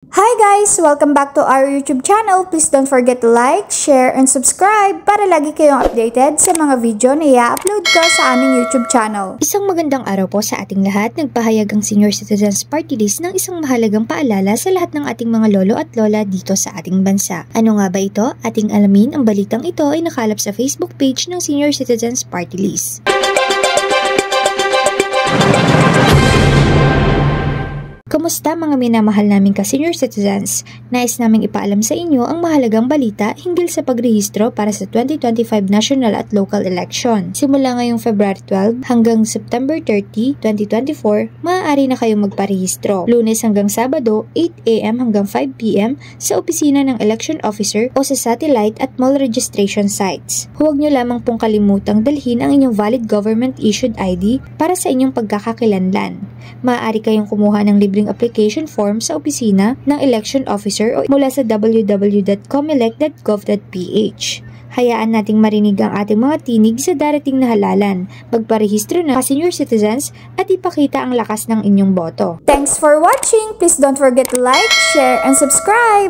Hi guys! Welcome back to our YouTube channel. Please don't forget to like, share, and subscribe para lagi kayong updated sa mga video na i-upload ko sa aming YouTube channel. Isang magandang araw po sa ating lahat. Nagpahayag ang Senior Citizens Party List ng isang mahalagang paalala sa lahat ng ating mga lolo at lola dito sa ating bansa. Ano nga ba ito? Ating alamin, ang balitang ito ay nakalap sa Facebook page ng Senior Citizens Party List. Kumusta mga minamahal naming ka-senior citizens? Nais naming ipaalam sa inyo ang mahalagang balita hinggil sa pagrehistro para sa 2025 national at local election. Simula ngayong February 12 hanggang September 30, 2024, maaari na kayong magparehistro. Lunes hanggang Sabado, 8 AM hanggang 5 PM sa opisina ng election officer o sa satellite at mall registration sites. Huwag nyo lamang pong kalimutang dalhin ang inyong valid government-issued ID para sa inyong pagkakakilanlan. Maaari kayong kumuha ng libreng application form sa opisina ng election officer o mula sa www.comelec.gov.ph. Hayaan nating marinig ang ating mga tinig sa darating na halalan. Magparehistro na senior citizens at ipakita ang lakas ng inyong boto. Thanks for watching! Please don't forget to like, share, and subscribe!